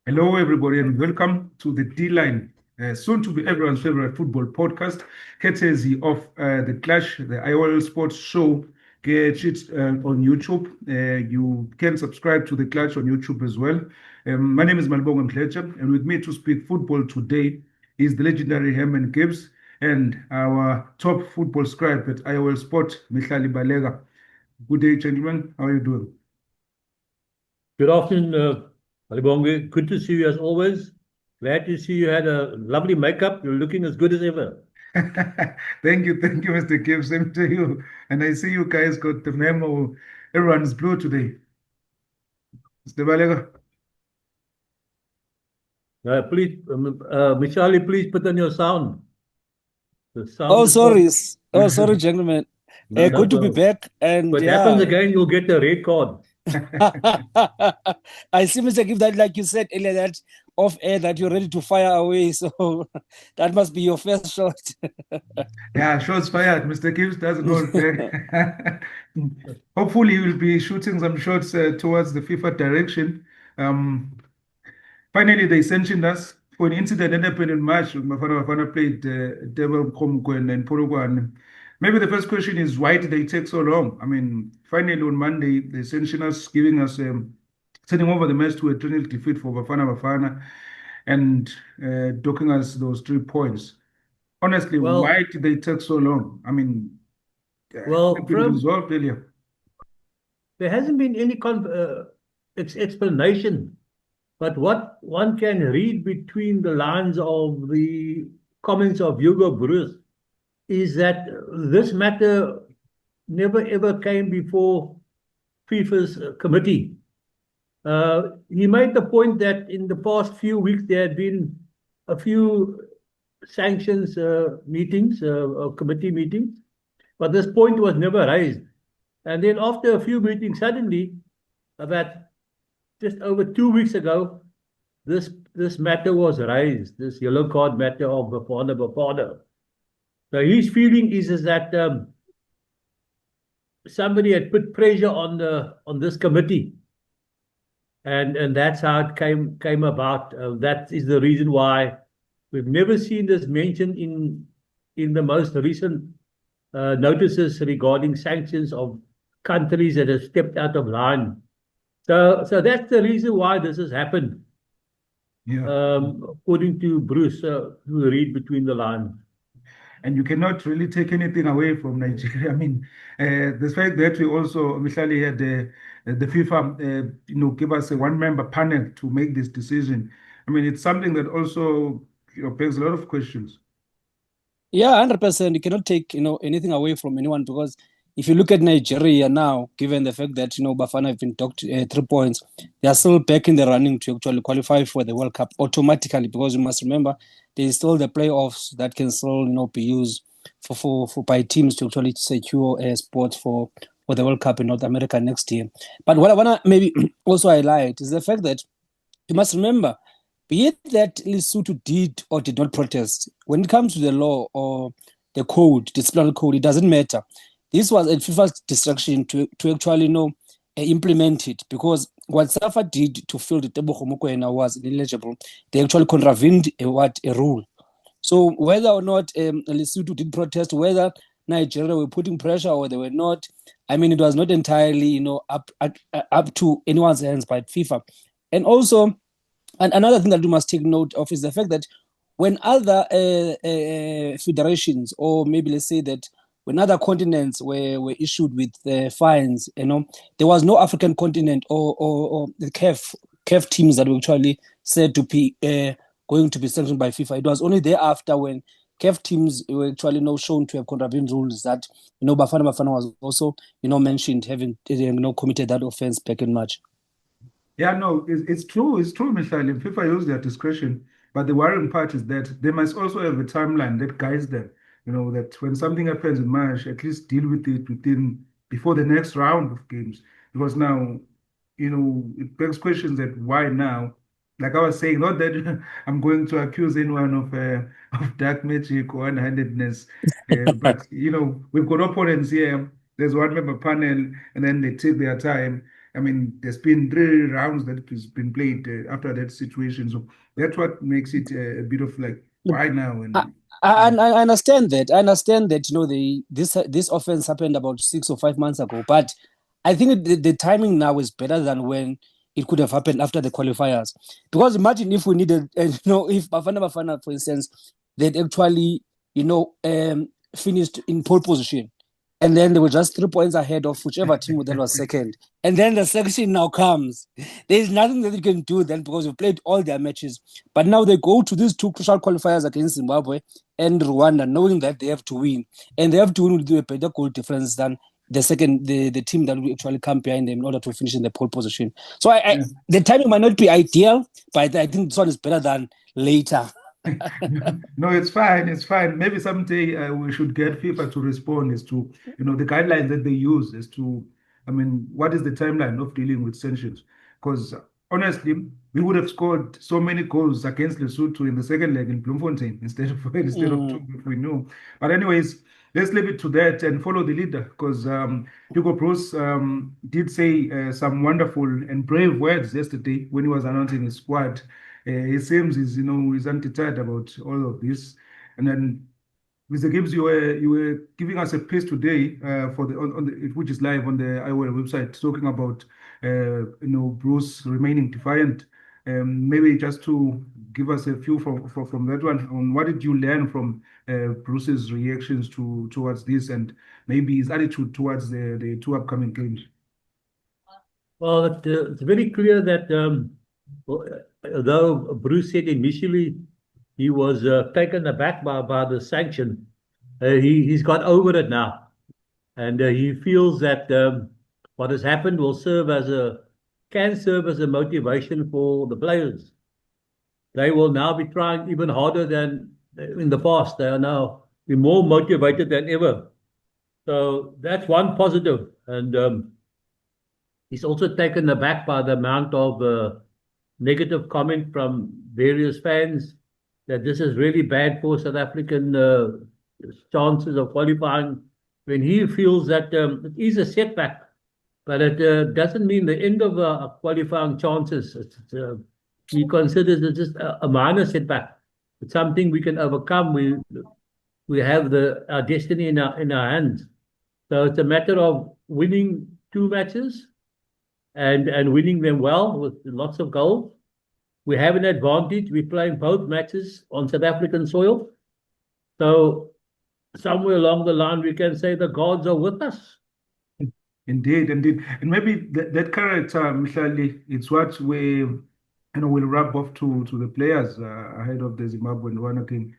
Hello, everybody, and welcome to the D Line, soon to be everyone's favorite football podcast, courtesy of the Clash, the IOL Sports Show. Get it on YouTube. You can subscribe to the Clash on YouTube as well. My name is Malbongo Mklecha, and with me to speak football today is the legendary Herman Gibbs and our top football scribe at IOL Sport, Mihlali Balega. Good day, gentlemen. How are you doing? Good afternoon, Alibonge. Good to see you as always. Glad to see you had a lovely makeup. You're looking as good as ever. Thank you, Mr. Gibbs. Same to you. And I see you guys got the memo. Everyone's blue today. Mr. Balega. Please, Michali, please put on your sound. The sound Oh, is off. sorry. Oh, sorry, gentlemen. No, no Good to be problem. back. And If it happens yeah, again, you'll get a red card. I see, Mr. Gift, that like you said earlier, that off air that you're ready to fire away. So that must be your first shot. Yeah, shots fired. Mr. Gibbs doesn't hold back. Hopefully, he will be shooting some shots towards the FIFA direction. Um, Finally, they sanctioned us for an incident that happened in March. Bafana Bafana played Devil Komkwen and Polokwane. Maybe the first question is why did they take so long? I mean, finally on Monday, they sanctioned us, giving us sending over the match to a 3-0 defeat for Bafana Bafana and docking us those 3 points. Honestly, Well, why did they take so long? I mean, it well, had been from resolved earlier. there hasn't been any explanation, but what one can read between the lines of the comments of Hugo Broos is that this matter never ever came before FIFA's committee. He made the point that in the past few weeks there had been a few sanctions meetings, committee meetings, but this point was never raised. And then after a few meetings, suddenly, about just over 2 weeks ago, this matter was raised, this yellow card matter of Bafana Bafana. So his feeling is that somebody had put pressure on this committee, and that's how it came about. That is the reason why we've never seen this mentioned in the most recent notices regarding sanctions of countries that have stepped out of line. So that's the reason why this has happened, Yeah. according to Bruce, who read between the lines. And you cannot really take anything away from Nigeria. I mean, the fact that we also, Michali, had the FIFA, give us a one-member panel to make this decision. I mean, it's something that also, begs a lot of questions. Yeah, 100%. You cannot take, anything away from anyone because if you look at Nigeria now, given the fact that, Bafana have been docked 3 points, they are still back in the running to actually qualify for the World Cup automatically because you must remember there is still the playoffs that can still, be used for by teams to actually secure a spot for the World Cup in North America next year. But what I want to maybe also highlight is the fact that you must remember, be it that Lesotho did or did not protest, when it comes to the law or the code, disciplinary code, it doesn't matter. This was a FIFA's distraction to actually implement it because what SAFA did to feel the Tebogo Mokoena was ineligible, they actually contravened a rule. So whether or not Lesotho did protest, whether Nigeria were putting pressure or they were not, I mean, it was not entirely, up to anyone's hands by FIFA. And also, and another thing that you must take note of is the fact that when other federations, or maybe let's say that when other continents were issued with fines, there was no African continent or the CAF teams that were actually said to be going to be sanctioned by FIFA. It was only thereafter when CAF teams were actually shown to have contravened rules that Bafana Bafana was also mentioned having committed that offense back in March. Yeah, no, it's true. It's true, Michelle. FIFA use their discretion, but the worrying part is that they must also have a timeline that guides them. That when something happens in March, at least deal with it before the next round of games. Because now, it begs questions that why now? Like I was saying, not that I'm going to accuse anyone of dark magic or one-handedness, but we've got opponents here. There's one member panel, and then they take their time. I mean, there's been 3 rounds that has been played after that situation. So that's what makes it a bit of like, why now? I, And I understand that. I understand that, this offense happened about 6 or 5 months ago, but I think the timing now is better than when it could have happened after the qualifiers. Because imagine if we needed, if Bafana Bafana, for instance, they'd actually, finished in pole position, and then they were just 3 points ahead of whichever team that was second. And then the section now comes. There's nothing that you can do then because you've played all their matches. But now they go to these 2 crucial qualifiers against Zimbabwe and Rwanda, knowing that they have to win. And they have to win with a better goal difference than the team that will actually come behind them in order to finish in the pole position. So yeah. the timing might not be ideal, but I think this one is better than later. No, it's fine. It's fine. Maybe someday we should get FIFA to respond as to, the guidelines that they use as to, I mean, what is the timeline of dealing with sanctions? Because honestly, we would have scored so many goals against Lesotho in the second leg in Bloemfontein instead of two if we knew. But anyways, let's leave it to that and follow the leader because Hugo Broos did say some wonderful and brave words yesterday when he was announcing his squad. He seems he's undeterred about all of this. And then Mr. Gibbs, you were giving us a piece today for on the which is live on the IOL website, talking about Bruce remaining defiant. Maybe just to give us a few from that one on what did you learn from Bruce's reactions towards this and maybe his attitude towards the 2 upcoming games. Well, it's very clear that although Bruce said initially he was taken aback by the sanction, he's got over it now. And he feels that what has happened can serve as a motivation for the players. They will now be trying even harder than in the past. They are now be more motivated than ever. So that's one positive. And he's also taken aback by the amount of negative comment from various fans that this is really bad for South African chances of qualifying. When he feels that it is a setback, but it doesn't mean the end of qualifying chances. He considers it just a minor setback. It's something we can overcome. We have our destiny in our hands. So it's a matter of winning 2 matches and winning them well with lots of goals. We have an advantage. We're playing both matches on South African soil. So somewhere along the line, we can say the gods are with us. Indeed, indeed. And maybe that character, Mihlali, it's what we will rub off to the players ahead of the Zimbabwe and Rwanda game.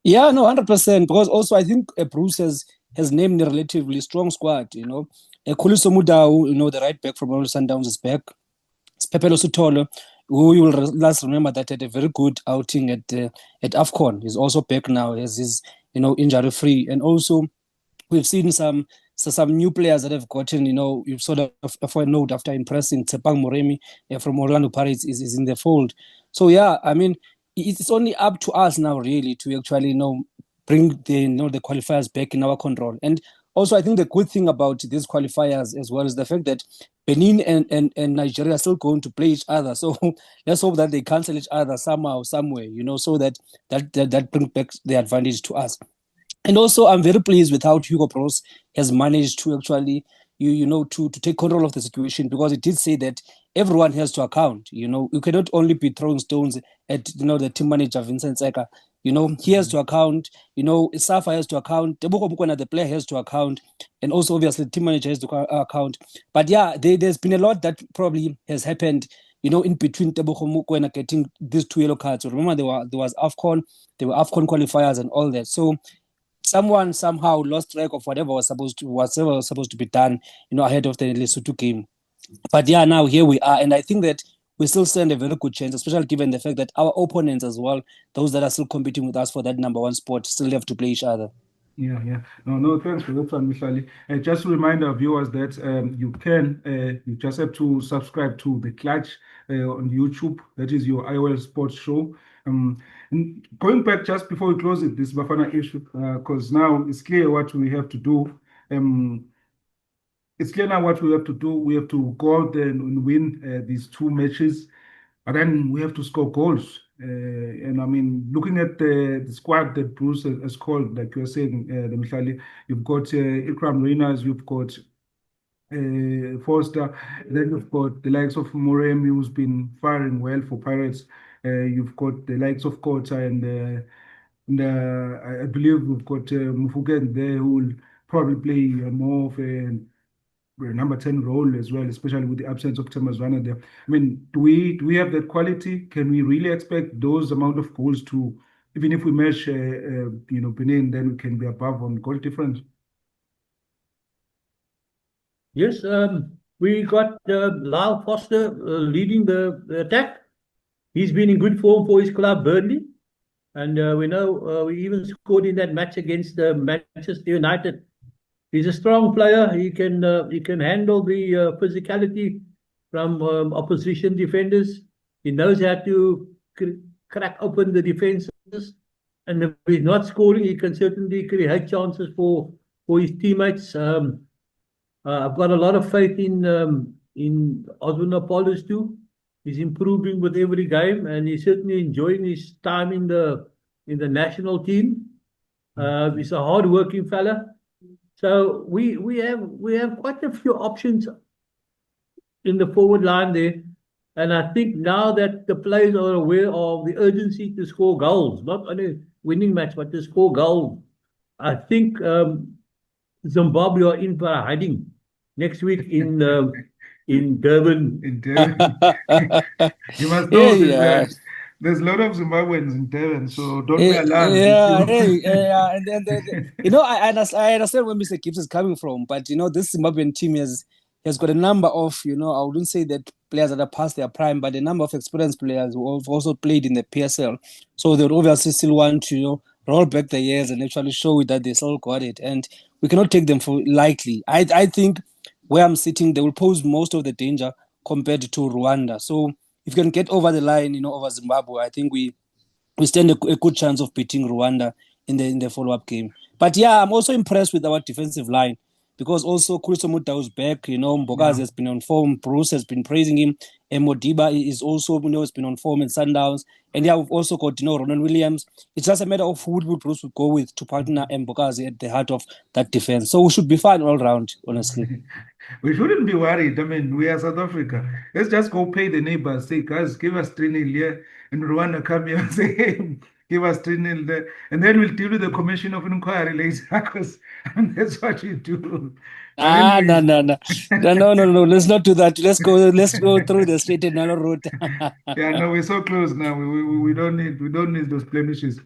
Yeah, no, 100%. Because also I think Bruce has named a relatively strong squad. Khuliso Mudau, the right back from Royal Sundowns is back. Pepelo Sutolo, who you will last remember that had a very good outing at AFCON. He's also back now. He's injury free, and also we've seen some new players that have gotten, you've sort of for a note after impressing Tsepang Moremi from Orlando Pirates is in the fold. So yeah, I mean, it's only up to us now really to actually, bring the qualifiers back in our control. And also, I think the good thing about these qualifiers as well is the fact that Benin and Nigeria are still going to play each other. So let's hope that they cancel each other somehow, somewhere, so that brings back the advantage to us. And also, I'm very pleased with how Hugo Broos has managed to actually, to take control of the situation, because it did say that everyone has to account. You cannot only be throwing stones at, the team manager, Vincent Seka. He has to account. Safa has to account. Tebogo Bukwana, the player, has to account. And also, obviously, the team manager has to account. But yeah, there's been a lot that probably has happened, in between Tebogo Mokoena getting these 2 yellow cards. So remember, there was AFCON, there were AFCON qualifiers and all that. So someone somehow lost track of whatever was supposed to be done, ahead of the Lesotho game. But yeah, now here we are, and I think that we still stand a very good chance, especially given the fact that our opponents as well, those that are still competing with us for that number 1 spot, still have to play each other. Yeah. No, thanks for that one, Mihlali. Just to remind our viewers that you just have to subscribe to The Clutch on YouTube. That is your IOL sports show. And going back just before we close it, this Bafana issue, because now it's clear what we have to do. it's clear now what we have to do. We have to go out there and win these two matches, but then we have to score goals. And I mean, looking at the squad that Bruce has called, like you were saying, you've got Ikram Reyners, you've got Foster. Then you've got the likes of Moremi, who's been firing well for Pirates. You've got the likes of Kota and I believe we've got Mufukeng there who will probably play more of a number 10 role as well, especially with the absence of Thomas Werner there. I mean, do we have that quality? Can we really expect those amount of goals to, even if we match Benin, then we can be above on goal difference? Yes, we got Lyle Foster leading the attack. He's been in good form for his club, Burnley. And we know we even scored in that match against Manchester United. He's a strong player. He can handle the physicality from opposition defenders. He knows how to crack open the defenses. And if he's not scoring, he can certainly create chances for his teammates. I've got a lot of faith in Osman Apollos too. He's improving with every game, and he's certainly enjoying his time in the national team. He's a hard-working fella. So we have quite a few options in the forward line there. And I think now that the players are aware of the urgency to score goals, not only winning match, but to score goals, I think Zimbabwe are in for a hiding next week in Durban. In Durban. You must know there's a lot of Zimbabweans in Durban, so don't be alarmed. I understand where Mr. Gibbs is coming from, but this Zimbabwean team has got a number of, I wouldn't say that players that are past their prime, but a number of experienced players who have also played in the PSL. So they would obviously still want to, roll back the years and actually show that they still got it. And we cannot take them for lightly. I think where I'm sitting, they will pose most of the danger compared to Rwanda. So if you can get over the line, over Zimbabwe, I think we stand a good chance of beating Rwanda in the follow-up game. But yeah, I'm also impressed with our defensive line because also Kuliso Muta is back. Mbokazi has been on form. Bruce has been praising him. And Modiba is also, has been on form in Sundowns. And yeah, we've also got, Ronan Williams. It's just a matter of who Bruce would go with to partner Mbokazi at the heart of that defense. So we should be fine all round, honestly. We shouldn't be worried. I mean, we are South Africa. Let's just go pay the neighbors. Say, guys, give us 3-0 here. And Rwanda come here and say, hey, give us 3-0 there. And then we'll deal with the commission of inquiry later because that's what you do. No. Let's not do that. Let's go through the straight and narrow route. Yeah, no, we're so close now. We don't need those blemishes.